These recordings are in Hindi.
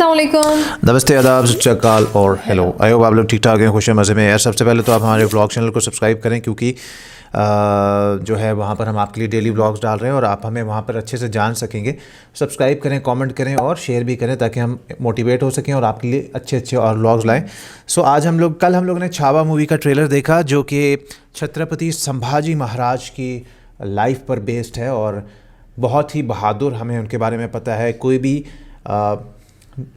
अस्सलामुअलैकुम। नमस्ते, आदाब, सत श्री अकाल और हेलो। आई होप आप लोग ठीक ठाक हैं, खुश हैं, मज़े में। यार सबसे पहले तो आप हमारे व्लॉग चैनल को सब्सक्राइब करें, क्योंकि जो है वहाँ पर हम आपके लिए डेली व्लॉग्स डाल रहे हैं और आप हमें वहाँ पर अच्छे से जान सकेंगे। सब्सक्राइब करें, कमेंट करें और शेयर भी करें, ताकि हम मोटिवेट हो सकें और आपके लिए अच्छे अच्छे और व्लॉग्स लाएँ। सो आज कल हम लोग ने छावा मूवी का ट्रेलर देखा, जो कि छत्रपति संभाजी महाराज की लाइफ पर बेस्ड है और बहुत ही बहादुर, हमें उनके बारे में पता है। कोई भी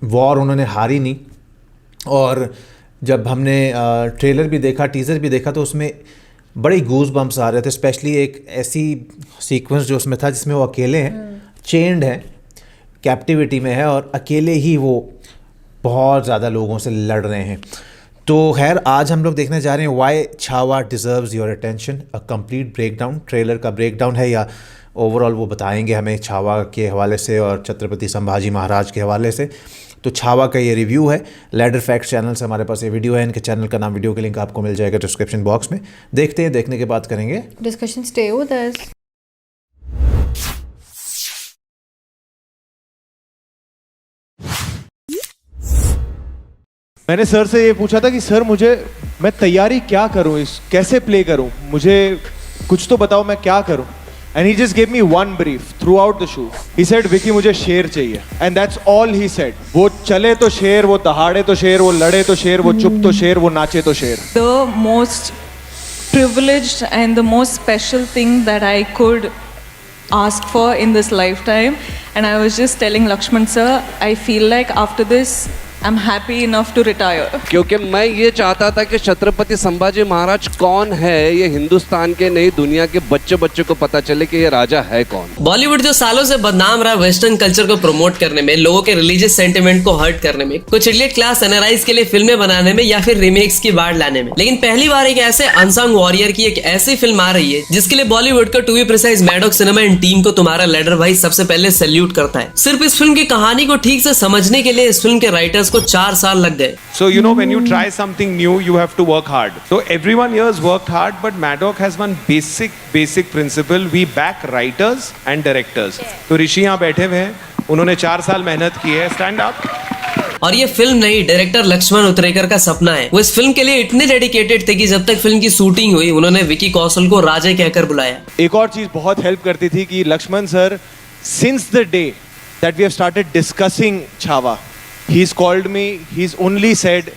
वॉर उन्होंने हारी नहीं। और जब हमने ट्रेलर भी देखा, टीज़र भी देखा, तो उसमें बड़े गूज़ बम्प्स आ रहे थे। स्पेशली एक ऐसी सीक्वेंस जो उसमें था जिसमें वो अकेले हैं, चेंड हैं, कैप्टिविटी में है और अकेले ही वो बहुत ज़्यादा लोगों से लड़ रहे हैं। तो खैर आज हम लोग देखने जा रहे हैं why Chhaava deserves your attention, a complete breakdown. Trailer का ब्रेकडाउन है या ओवरऑल वो बताएंगे हमें छावा के हवाले से और छत्रपति संभाजी महाराज के हवाले से। तो छावा का ये रिव्यू है। लैडर फैक्ट्स चैनल से हमारे पास ये वीडियो है। इनके चैनल का नाम, वीडियो के लिंक आपको मिल जाएगा डिस्क्रिप्शन बॉक्स में। देखते हैं, देखने के बाद करेंगे डिस्कशन। Stay with us. मैंने सर से ये पूछा था कि सर मैं तैयारी क्या करूं, कैसे प्ले करूं, मुझे कुछ तो बताओ मैं क्या करूं। And he just give me one brief through out the shoot. He said Vicky मुझे शेर चाहिए, and that's all he said. वो चले तो शेर, वो दहाड़े तो शेर, वो लड़े तो शेर, वो चुप तो शेर, वो नाचे तो शेर। The most privileged and the most special thing that I could ask for in this lifetime, and I was just telling Lakshman sir, I feel like after this I'm happy enough to retire. क्योंकि मैं ये चाहता था कि छत्रपति संभाजी महाराज कौन है, ये हिंदुस्तान के नहीं दुनिया के बच्चे बच्चे को पता चले कि ये राजा है कौन। बॉलीवुड जो सालों से बदनाम रहा वेस्टर्न कल्चर को प्रमोट करने में, लोगों के रिलीजियस सेंटिमेंट को हर्ट करने में, कुछ इडियट क्लास एनआरआईज के लिए फिल्में बनाने में या फिर रीमेक्स की बाढ़ लाने में, लेकिन पहली बार एक ऐसे अनसंग वॉरियर की एक ऐसी फिल्म आ रही है जिसके लिए बॉलीवुड का, to be precise, Maddock cinema and team को तुम्हारा लैडर भाई सबसे पहले सैल्यूट करता है। सिर्फ इस फिल्म की कहानी को ठीक से समझने के लिए इस फिल्म के राइटर्स को 4 साल लग गए। So you know, when you try something new, you have to work hard. So everyone here has worked hard, but Maddock has one basic principle: we back writers and directors. तो ऋषि यहाँ बैठे हुए हैं, उन्होंने 4 साल मेहनत की है। Stand up. और ये फिल्म नहीं, डायरेक्टर लक्ष्मण उतरेकर का सपना है। वो इस फिल्म के लिए इतने डेडिकेटेड थे कि जब तक फिल्म की शूटिंग हुई, उन्होंने विकी कौशल को राजा कहकर बुलाया। एक और चीज बहुत हेल्प करती थी कि Laxman sir, since the day that we have started discussing Chhaava, he's called me, he's only said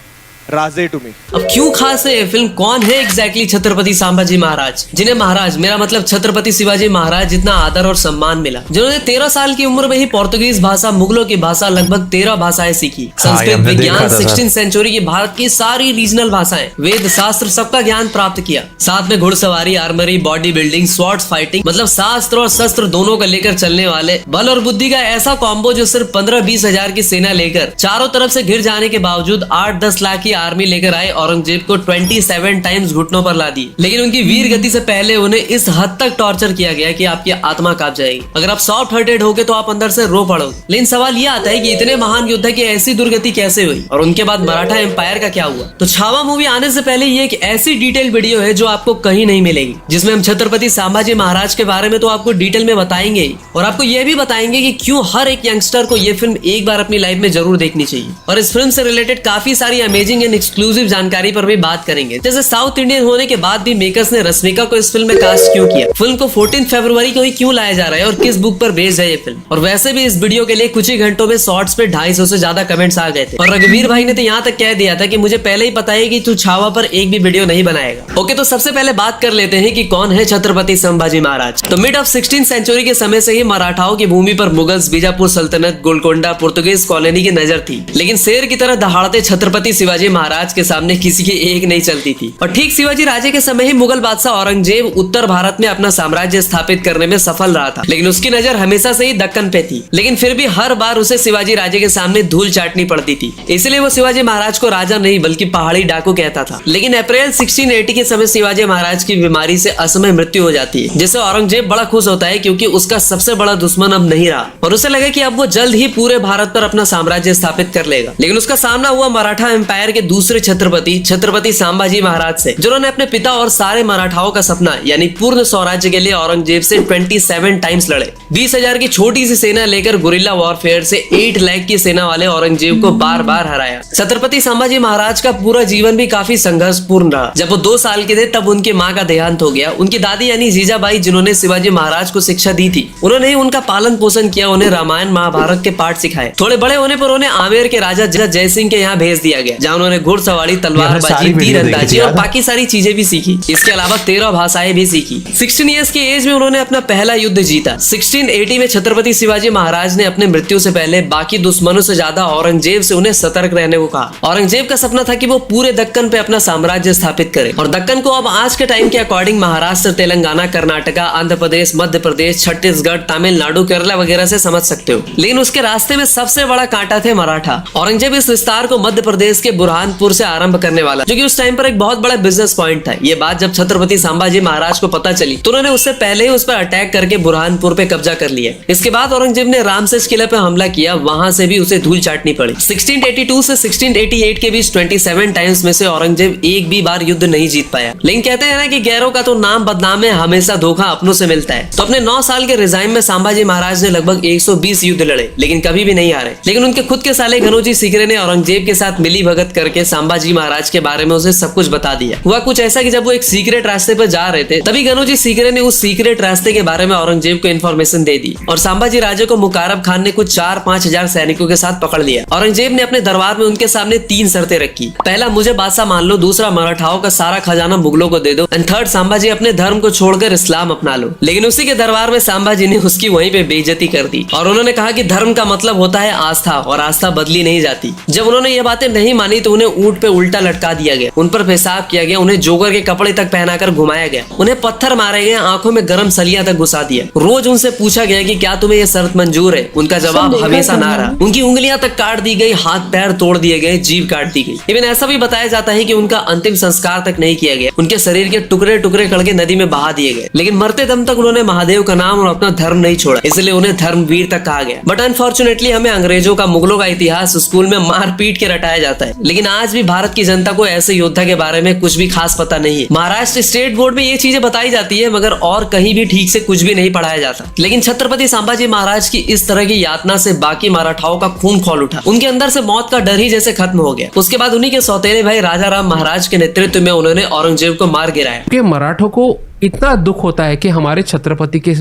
Raje to me. अब क्यों खास है ये फिल्म? कौन है एग्जैक्टली छत्रपति संभाजी महाराज, जिन्हें महाराज, मेरा मतलब छत्रपति शिवाजी महाराज जितना आदर और सम्मान मिला, जिन्होंने 13 साल की उम्र में ही पोर्तुगीज भाषा, मुगलों की भाषा, लगभग 13 भाषाएं सीखी, संस्कृत, विज्ञान, 16th सेंचुरी की भारत की सारी रीजनल भाषाएं, वेद, शास्त्र, सबका ज्ञान प्राप्त किया। साथ में घुड़सवारी, armoury, body building, swords fighting, मतलब शास्त्र और शस्त्र दोनों को लेकर चलने वाले, बल और बुद्धि का ऐसा कॉम्बो जो सिर्फ 15-20 हजार की सेना लेकर चारों तरफ से घिर जाने के बावजूद 8-10 लाख की आर्मी लेकर आए औरंगजेब को 27 टाइम्स घुटनों पर ला दी। लेकिन उनकी वीर गति से पहले उन्हें इस हद तक टॉर्चर किया गया कि आपकी आत्मा कांप जाएगी। अगर आप सॉफ्ट हार्टेड होगे तो आप अंदर से रो पड़ोगे। लेकिन सवाल यह आता है कि इतने महान योद्धा की ऐसी दुर्गति कैसे हुई और उनके बाद मराठा एम्पायर का क्या हुआ? तो छावा मूवी आने से पहले ये एक ऐसी डिटेल वीडियो है जो आपको कहीं नहीं मिलेगी, जिसमें हम छत्रपति संभाजी महाराज के बारे में तो आपको डिटेल में बताएंगे ही, और आपको यह भी बताएंगे कि क्यों हर एक यंगस्टर को यह फिल्म एक बार अपनी लाइफ में जरूर देखनी चाहिए। और इस फिल्म से रिलेटेड काफी सारी अमेजिंग एंड एक्सक्लूसिव जानकारी पर भी बात करेंगे। जैसे साउथ इंडियन होने के बाद भी मेकर्स ने रश्मिका को इस फिल्म में कास्ट क्यों किया, फिल्म को 14 फरवरी को ही क्यों लाया जा रहा है और किस बुक पर बेस्ड है ये फिल्म। और वैसे भी इस वीडियो के लिए कुछ ही घंटों में शॉर्ट्स पे 250 से ज्यादा कमेंट्स आ गए थे, और रघुवीर भाई ने तो यहाँ तक कह दिया था कि मुझे पहले ही पता है कि तू छावा पर एक भी वीडियो नहीं बनाएगा। ओके, तो सबसे पहले बात कर लेते हैं कि कौन है छत्रपति संभाजी महाराज। तो मिड ऑफ 16th सेंचुरी के समय से ही मराठाओं की भूमि पर मुगल्स, बीजापुर सल्तनत, गोलकोंडा, पुर्तगीज कॉलोनी की नजर थी। लेकिन शेर की तरह दहाड़ते छत्रपति शिवाजी महाराज के सामने किसी की एक नहीं चलती थी। और ठीक शिवाजी राजे के समय ही मुगल बादशाह औरंगजेब उत्तर भारत में अपना साम्राज्य स्थापित करने में सफल रहा था, लेकिन उसकी नजर हमेशा से ही दक्कन पे थी। लेकिन फिर भी हर बार उसे शिवाजी राजे के सामने धूल चाटनी पड़ती थी, इसलिए वो शिवाजी महाराज को राजा नहीं बल्कि पहाड़ी डाकू कहता था। लेकिन अप्रैल 1680 के समय शिवाजी महाराज की बीमारी से असमय मृत्यु हो जाती है, जिससे औरंगजेब बड़ा खुश होता है क्योंकि उसका सबसे बड़ा दुश्मन अब नहीं रहा और उसे लगा कि अब वो जल्द ही पूरे भारत पर अपना साम्राज्य स्थापित कर लेगा। लेकिन उसका सामना हुआ मराठा एम्पायर के दूसरे छत्रपति संभाजी महाराज से, जिन्होंने अपने पिता और सारे मराठाओं का सपना यानी पूर्ण स्वराज्य के लिए औरंगजेब से 27 टाइम्स लड़े। 20,000 की छोटी सी सेना लेकर गुरिल्ला वॉरफेयर से 8 लाख की सेना वाले औरंगजेब को बार बार हराया। छत्रपति संभाजी महाराज का पूरा जीवन भी काफी संघर्षपूर्ण रहा। जब वो 2 साल के थे तब उनकी माँ का देहांत हो गया। उनकी दादी यानी जीजाबाई, जिन्होंने शिवाजी महाराज को शिक्षा दी थी, उन्होंने ही उनका पालन पोषण किया, उन्हें रामायण महाभारत के पाठ सिखाए। थोड़े बड़े होने पर उन्हें आमेर के राजा जय सिंह के यहाँ भेज दिया गया, जहाँ उन्होंने घुड़सवारी, तलवारबाजी, तीरंदाजी और बाकी सारी चीजें भी सीखी। इसके अलावा 13 भाषाएं भी सीखी। 16 इयर्स की एज में उन्होंने अपना पहला युद्ध जीता। 1680 में छत्रपति शिवाजी महाराज ने अपने मृत्यु से पहले बाकी दुश्मनों से ज्यादा औरंगजेब से उन्हें सतर्क रहने को कहा। औरंगजेब का सपना था कि वो पूरे दक्कन पे अपना साम्राज्य स्थापित करे, और दक्कन को अब आज के टाइम के अकॉर्डिंग महाराष्ट्र, तेलंगाना, कर्नाटका, आंध्र प्रदेश, मध्य प्रदेश, छत्तीसगढ़, तमिलनाडु, केरला वगैरह से समझ सकते हो। लेकिन उसके रास्ते में सबसे बड़ा कांटा थे मराठा। औरंगजेब इस विस्तार को मध्य प्रदेश के बुरहानपुर से आरंभ करने वाला, जो कि उस टाइम पर एक बहुत बड़ा बिजनेस पॉइंट था। ये बात जब छत्रपति संभाजी महाराज को पता चली तो उन्होंने उससे पहले ही उस पर अटैक करके बुरहानपुर पे कब्जा कर लिया। इसके बाद औरंगजेब ने रामसेज किले पे हमला किया, वहां से भी उसे धूल चाटनी पड़ी। 1682 से 1688 के बीच 27 टाइम्स में से औरंगजेब एक भी बार युद्ध नहीं जीत पाया। लेकिन कहते हैं ना कि गैरों का तो नाम बदनाम है, हमेशा धोखा अपनों से मिलता है। तो अपने 9 साल के रिजाइम में संभाजी महाराज ने लगभग 120 युद्ध लड़े, लेकिन कभी भी नहीं हारे। लेकिन उनके खुद के साले घनोजी सीकरे ने औरंगजेब के साथ मिली भगत करके संभाजी महाराज के बारे में उसे सब कुछ बता दिया। हुआ कुछ ऐसा कि जब वो एक सीक्रेट रास्ते पर जा रहे थे, तभी घनोजी सीकरे ने उस सीक्रेट रास्ते के बारे में औरंगजेब को इन्फॉर्मेशन दे दी, और संभाजी राजे को मुकारब खान ने कुछ 4-5 हजार सैनिकों के साथ पकड़ लिया। औरंगजेब ने अपने दरबार में उनके सामने 3 शर्तें रखी। पहला, मुझे बादशाह मान लो। दूसरा, मराठाओं का सारा खजाना मुगलों को दे दो। एंड थर्ड, संभाजी अपने धर्म को छोड़कर इस्लाम अपना लो। लेकिन उसी के दरबार में संभाजी ने उसकी वहीं पे बेइज्जती कर दी, और उन्होंने कहा कि धर्म का मतलब होता है आस्था, और आस्था बदली नहीं जाती। जब उन्होंने ये बातें नहीं मानी तो उन्हें ऊंट पे उल्टा लटका दिया गया, उन पर पेशाब किया गया, उन्हें जोकर के कपड़े तक पहनाकर घुमाया गया, उन्हें पत्थर मारे गए, आंखों में गर्म सलियां तक घुसा दिया। रोज उनसे पूछा गया कि क्या तुम्हें ये शर्त मंजूर है? उनका जवाब हमेशा ना रहा। उनकी उंगलियां तक काट दी गई, हाथ पैर तोड़ दिए गए, जीभ काट दी गई। इवन ऐसा भी बताया जाता है कि उनका अंतिम संस्कार तक नहीं किया गया, उनके शरीर के टुकड़े टुकड़े करके नदी में बहा दिए गए। लेकिन मरते दम तक उन्होंने महादेव का नाम और अपना धर्म नहीं छोड़ा, इसलिए उन्हें धर्मवीर तक कहा गया। बट अनफॉर्चुनेटली हमें अंग्रेजों का, मुगलों का इतिहास स्कूल में मार पीट के रटाया जाता है, लेकिन आज भी भारत की जनता को ऐसे योद्धा के बारे में कुछ भी खास पता नहीं है। महाराष्ट्र स्टेट बोर्ड में ये चीजें बताई जाती है, मगर और कहीं भी ठीक से कुछ भी नहीं पढ़ाया जाता। लेकिन छत्रपति संभाजी महाराज की इस तरह की यातना से बाकी मराठाओं का खून खौल उठा। उनके अंदर से मौत का डर ही जैसे खत्म हो गया। उसके बाद उन्हीं के सौतेले भाई राजा राम महाराज के नेतृत्व में उन्होंने औरंगजेब को मार गिराया। कि मराठों को इतना दुख होता है कि हमारे छत्रपति के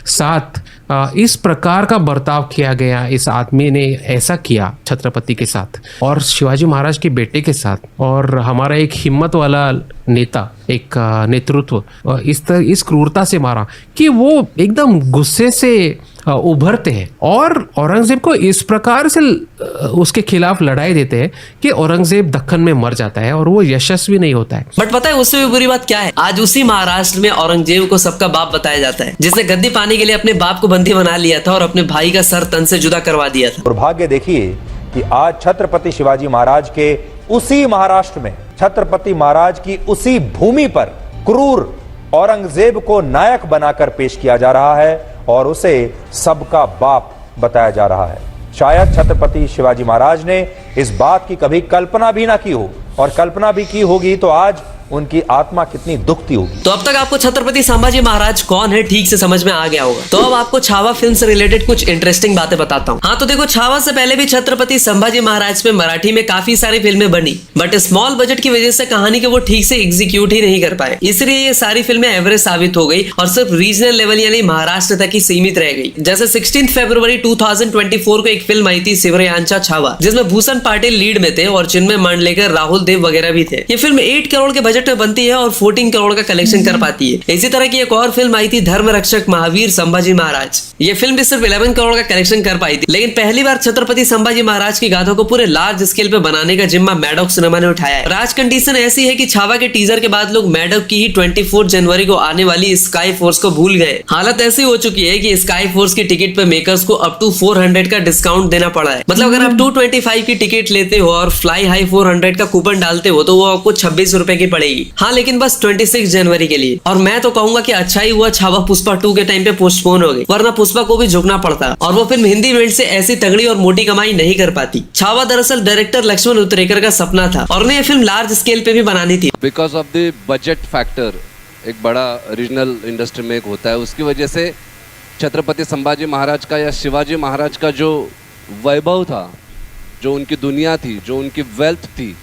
साथ इस प्रकार का बर्ताव किया गया, इस आदमी ने ऐसा किया छत्रपति के साथ और शिवाजी महाराज के बेटे के साथ, और हमारा एक हिम्मत वाला नेता, एक नेतृत्व इस क्रूरता से मारा कि वो एकदम गुस्से से उभरते हैं और औरंगजेब को इस प्रकार से उसके खिलाफ लड़ाई देते हैं कि औरंगजेब दक्कन में मर जाता है और वो यशस्वी नहीं होता है। बट पता है उससे भी बुरी बात क्या है? आज उसी महाराष्ट्र में औरंगजेब को सबका बाप बताया जाता है, जिसने गद्दी पाने के लिए अपने बाप को बंदी बना लिया था और अपने भाई का सर तन से जुदा करवा दिया था। दुर्भाग्य देखिए कि आज छत्रपति शिवाजी महाराज के उसी महाराष्ट्र में, छत्रपति महाराज की उसी भूमि पर क्रूर औरंगजेब को नायक बनाकर पेश किया जा रहा है और उसे सबका बाप बताया जा रहा है। शायद छत्रपति शिवाजी महाराज ने इस बात की कभी कल्पना भी ना की हो, और कल्पना भी की होगी तो आज उनकी आत्मा कितनी दुखती होगी। तो अब तक आपको छत्रपति संभाजी महाराज कौन है ठीक से समझ में आ गया होगा। तो अब आपको छावा फिल्म से रिलेटेड कुछ इंटरेस्टिंग बातें बताता हूँ। हाँ तो देखो, छावा से पहले भी छत्रपति संभाजी महाराज पे मराठी में काफी सारी फिल्में बनी, बट स्मॉल बजट की वजह से कहानी को वो ठीक से एग्जीक्यूट ही नहीं कर पाए, इसलिए ये सारी फिल्में एवरेज साबित हो गई और सिर्फ रीजनल लेवल यानी महाराष्ट्र तक ही सीमित रह गई। जैसे 16 फरवरी 2024 को एक फिल्म आई थी शिवरयांचा छावा, जिसमें भूषण पाटिल लीड में थे और चिन्मय मांडलेकर, राहुल देव वगैरह भी थे। ये फिल्म 8 करोड़ के बजट में बनती है और 14 करोड़ का कलेक्शन कर पाती है। इसी तरह की एक और फिल्म आई थी धर्म रक्षक महावीर संभाजी महाराज। ये फिल्म भी सिर्फ 11 करोड़ का कलेक्शन कर पाई थी, लेकिन पहली बार छत्रपति संभाजी महाराज की गाथा को पूरे लार्ज स्केल पे बनाने का जिम्मा मैडॉक सिनेमा ने उठाया है। आज कंडीशन ऐसी है कि छावा के टीजर के बाद लोग मैडॉक की ही 24 जनवरी को आने वाली स्काई फोर्स को भूल गए। हालत ऐसी हो चुकी है कि स्काई फोर्स की टिकट पे मेकर्स को अप टू 400 का डिस्काउंट देना पड़ा है। मतलब अगर आप 225 की टिकट लेते हो और फ्लाई हाई 400 का कूपन डालते हो तो वो आपको 26 रुपए की पड़ेगी। पड़ेगी। हाँ, लेकिन बस 26 जनवरी के लिए। और मैं तो कहूंगा कि अच्छा ही हुआ छावा पुष्पा 2 के टाइम पे पोस्टपोन हो गई, वरना पुष्पा को भी झुकना पड़ता और वो फिल्म हिंदी बेल्ट से ऐसी तगड़ी और मोटी कमाई नहीं कर पाती। छावा दरअसल डायरेक्टर लक्ष्मण उतरेकर का सपना था और उन्हें ये फिल्म लार्ज स्केल पे भी बनानी थी। Because of the budget factor, एक बड़ा रीजनल इंडस्ट्री में एक होता है, उसकी वजह से छत्रपति संभाजी महाराज का या शिवाजी महाराज का जो वैभव था, जो उनकी दुनिया थी, जो उनकी वेल्थ थी,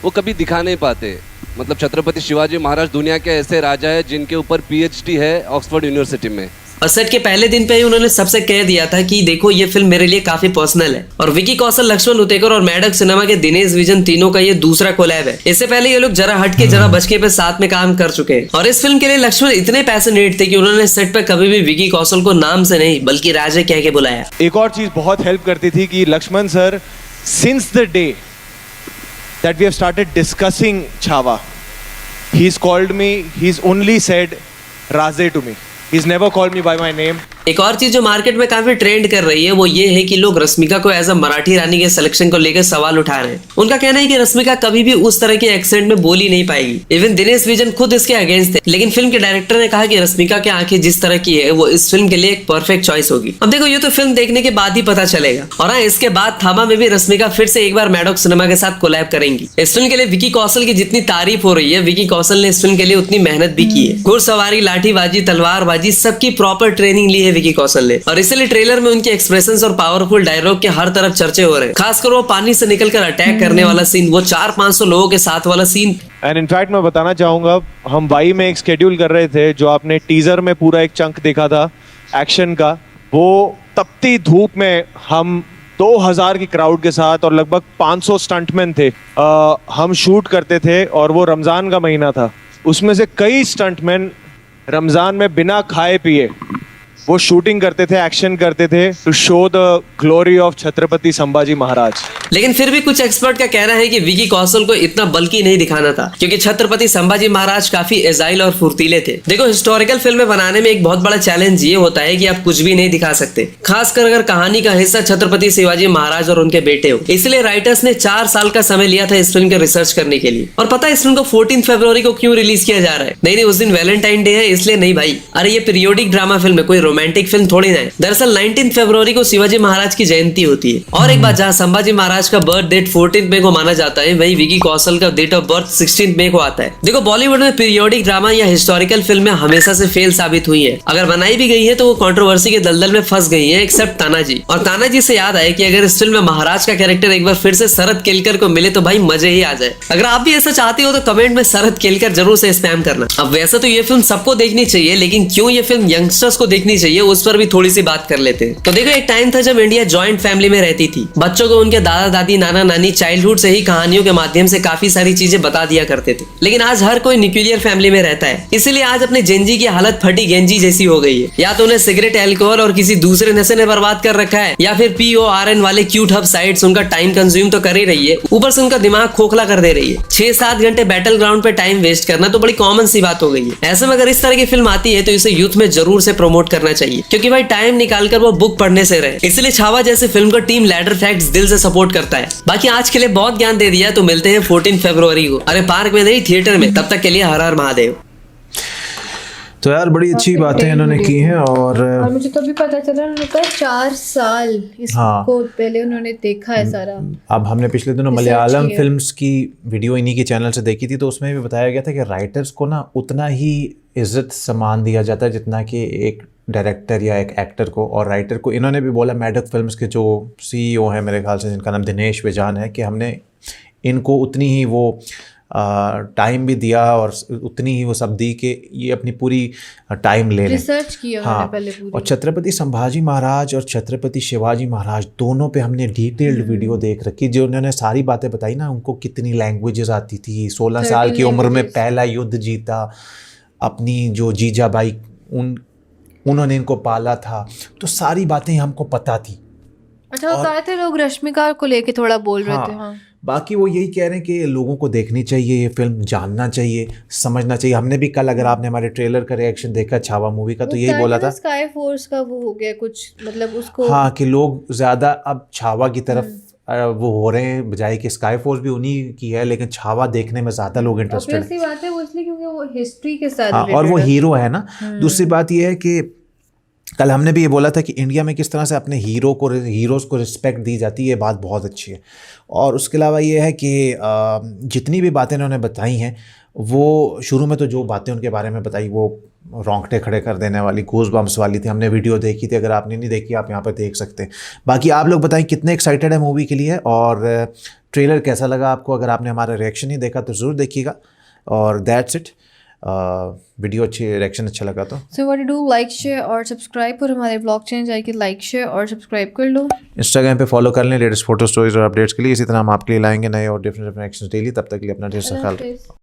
वो कभी दिखा नहीं पाते। मतलब छत्रपति शिवाजी महाराज दुनिया के ऐसे राजा है जिनके ऊपर PhD है ऑक्सफोर्ड यूनिवर्सिटी में। और सेट के पहले दिन पे ही उन्होंने सबसे कह दिया था कि देखो ये फिल्म मेरे लिए काफी पर्सनल है। और विकी कौशल, लक्ष्मण उतेकर और मैडोक सिनेमा के दिनेश विजन तीनों का ये दूसरा कोलैब है। इससे पहले ये लोग जरा हटके जरा बचके पे साथ में काम कर चुके हैं। और इस फिल्म के लिए लक्ष्मण इतने पैशनेट थे कि उन्होंने सेट पे कभी भी विकी कौशल को नाम से नहीं बल्कि राजा कह के बुलाया। एक और चीज बहुत हेल्प करती थी कि Laxman sir, since the day that we have started discussing Chhaava, he's called me, he's only said Raze to me. He's never called me by my name. एक और चीज जो मार्केट में काफी ट्रेंड कर रही है वो ये है कि लोग रश्मिका को एज अ मराठी रानी के सिलेक्शन को लेकर सवाल उठा रहे हैं। उनका कहना है कि रश्मिका कभी भी उस तरह के एक्सेंट में बोली नहीं पाएगी। इवन दिनेश विजन खुद इसके अगेंस्ट थे, लेकिन फिल्म के डायरेक्टर ने कहा कि रश्मिका की आंखें जिस तरह की है वो इस फिल्म के लिए एक परफेक्ट चॉइस होगी। अब देखो, ये तो फिल्म देखने के बाद ही पता चलेगा। और हाँ, इसके बाद थामा में भी रश्मिका फिर से एक बार मैडोक सिनेमा के साथ कोलैब करेंगी। इस फिल्म के लिए विकी कौशल की जितनी तारीफ हो रही है, विकी कौशल ने इस फिल्म के लिए उतनी मेहनत भी की है। घुड़सवारी, लाठीबाजी, तलवारबाजी सबकी प्रॉपर ट्रेनिंग ली है विकी कौशल ने। और इसलिए ट्रेलर में उनके एक्सप्रेशंस और पावरफुल डायलॉग के हर तरफ चर्चे हो रहे हैं। खासकर वो पानी से निकलकर अटैक करने वाला सीन, वो 400-500 लोगों के साथ वाला सीन। एंड इनफैक्ट मैं बताना चाहूंगा, हम वाई में एक स्केड्यूल कर रहे थे, जो आपने टीजर में पूरा एक चंक देखा था एक्शन का, वो तपती धूप में हम 2000 की क्राउड के साथ और लगभग 500 स्टंटमैन थे, हम शूट करते थे। और वो रमजान का महीना था, उसमें से कई स्टंटमैन रमजान में बिना खाए पिए वो शूटिंग करते थे, एक्शन करते थे, to show the glory of Chhatrapati Sambhaji Maharaj. लेकिन फिर भी कुछ एक्सपर्ट का कहना है कि विकी कौशल को इतना बल्कि नहीं दिखाना था, क्योंकि छत्रपति संभाजी महाराज काफी एजाइल और फुर्तीले थे। देखो, हिस्टोरिकल फिल्में बनाने में एक बहुत बड़ा चैलेंज ये होता है कि आप कुछ भी नहीं दिखा सकते, खासकर अगर कहानी का हिस्सा छत्रपति शिवाजी महाराज और उनके बेटे हो। इसलिए राइटर्स ने 4 साल का समय लिया था इस फिल्म के रिसर्च करने के लिए। और पता है इस फिल्म को 14 फरवरी को क्यों रिलीज किया जा रहा है? नहीं, उस दिन वैलेंटाइन डे है इसलिए नहीं भाई। अरे ये पीरियोडिक ड्रामा फिल्म है, कोई रोमांटिक फिल्म थोड़ी ना है। दरअसल 19 फरवरी को शिवाजी महाराज की जयंती होती है। और एक बात, जहां संभाजी महाराज का बर्थ डेट 14 मई को माना जाता है, वही विकी कौशल का डेट ऑफ बर्थ 16 मई को आता है। देखो, बॉलीवुड में पीरियोडिक ड्रामा या हिस्टोरिकल फिल्में हमेशा से फेल साबित हुई है। अगर बनाई भी गई है तो वो कंट्रोवर्सी के दलदल में फंस गई है, एक्सेप्ट तानाजी। और तानाजी से याद आए कि अगर इस फिल्म में महाराज का कैरेक्टर एक बार फिर से शरद केलकर को मिले तो भाई मजे ही आ जाए। अगर आप भी ऐसा चाहते हो तो कमेंट में शरद केलकर जरूर से स्पैम करना। अब वैसे तो ये फिल्म सबको देखनी चाहिए, लेकिन क्यों ये फिल्म यंगस्टर्स को देखनी चाहिए उस पर भी थोड़ी सी बात कर लेते हैं। तो देखो, एक टाइम था जब इंडिया जॉइंट फैमिली में रहती थी। बच्चों को उनके दादा दादी, नाना नानी चाइल्डहुड से ही कहानियों के माध्यम से काफी सारी चीजें बता दिया करते थे। लेकिन आज हर कोई न्यूक्लियर फैमिली में रहता है, इसलिए आज अपने जेंजी की हालत फटी गेंजी जैसी हो गई है। या तो उन्हें सिगरेट, अल्कोहल और किसी दूसरे नशे ने बर्बाद कर रखा है, या फिर PORN वाले क्यूट हब साइट्स उनका टाइम कंज्यूम तो कर ही रही है, ऊपर से उनका दिमाग खोखला कर दे रही है। 6-7 घंटे बैटल ग्राउंड पे टाइम वेस्ट करना तो बड़ी कॉमन सी बात हो गई है। ऐसे में अगर इस तरह की फिल्म आती है तो इसे यूथ में जरूर से प्रमोट करना चाहिए, क्योंकि भाई टाइम निकालकर वो बुक पढ़ने से रहे। इसलिए छावा जैसे फिल्म को टीम लैडर फैक्ट्स दिल से सपोर्ट करता है। बाकी आज के लिए बहुत ज्ञान दे दिया, तो मिलते हैं 14 फरवरी को। अरे पार्क में नहीं, थिएटर में। तब तक के लिए हर हर महादेव। तो यार बड़ी अच्छी बातें इन्होंने की हैं। और मुझे तो अभी पता चला उन्होंने कहा 4 साल इसको पहले उन्होंने देखा है सारा। अब हमने पिछले दिनों मलयालम फिल्म्स की वीडियो इन्हीं के चैनल से देखी थी, तो उसमें भी बताया गया था कि राइटर्स को ना उतना ही इज्जत सम्मान दिया जाता है जितना कि एक डायरेक्टर या एक एक्टर को। और राइटर को इन्होंने भी बोला, मैडोक फिल्म्स के जो CEO हैं मेरे ख्याल से, जिनका नाम दिनेश विजन है, कि हमने इनको उतनी ही वो टाइम भी दिया और उतनी ही वो सब दी कि ये अपनी पूरी टाइम ले लें, रिसर्च किया हाँ पहले पूरी। और छत्रपति संभाजी महाराज और छत्रपति शिवाजी महाराज दोनों पे हमने डिटेल्ड वीडियो देख रखी। जो उन्होंने सारी बातें बताई ना, उनको कितनी लैंग्वेजेस आती थी, 16 साल की उम्र में पहला युद्ध जीता, अपनी जो जीजाबाई उन्होंने इनको पाला था, तो सारी बातें हमको पता थी। अच्छा, वो कहे थे लोग रश्मिका को लेके थोड़ा बोल रहे थे। हाँ। बाकी वो यही कह रहे हैं कि लोगों को देखनी चाहिए ये फिल्म, जानना चाहिए, समझना चाहिए। हमने भी कल, अगर आपने हमारे ट्रेलर का रिएक्शन देखा छावा मूवी का, तो यही बोला था स्काई फोर्स का वो हो गया कुछ, मतलब उसको, हाँ, कि लोग ज़्यादा अब छावा की तरफ वो हो रहे हैं, बजाय कि स्काई फोर्स भी उन्हीं की है, लेकिन छावा देखने में ज़्यादा लोग इंटरेस्टेड ऑब्वियसली बात है वो, इसलिए क्योंकि वो हिस्ट्री के साथ हाँ, और वो related है। हीरो है ना। दूसरी बात ये है कि कल हमने भी ये बोला था कि इंडिया में किस तरह से अपने हीरोज़ को रिस्पेक्ट दी जाती है, ये बात बहुत अच्छी है। और उसके अलावा ये है कि जितनी भी बातें इन्होंने बताई हैं, वो शुरू में तो जो बातें उनके बारे में बताई वो रोंगटे खड़े कर देने वाली, गूज़ बम्प्स वाली थी। हमने वीडियो देखी थी, अगर आपने नहीं देखी आप यहाँ पर देख सकते हैं। बाकी आप लोग बताएं कितने एक्साइटेड है मूवी के लिए, और ट्रेलर कैसा लगा आपको। अगर आपने हमारा रिएक्शन नहीं देखा तो ज़रूर देखिएगा। और दैट्स इट। वीडियो अच्छी, रिएक्शन अच्छा लगा तो so what do, like share और सब्सक्राइब। और हमारे ब्लॉग चैनल जाके लाइक शेयर और सब्सक्राइब कर लो। इंस्टाग्राम पे फॉलो कर लें लेटेस्ट फोटो स्टोरीज और अपडेट्स के लिए। इसी तरह हम आपके लिए लाएंगे नए और डिफरेंट एक्शंस डेली। तब तक के लिए अपना ढेर सारा ख्याल रखें।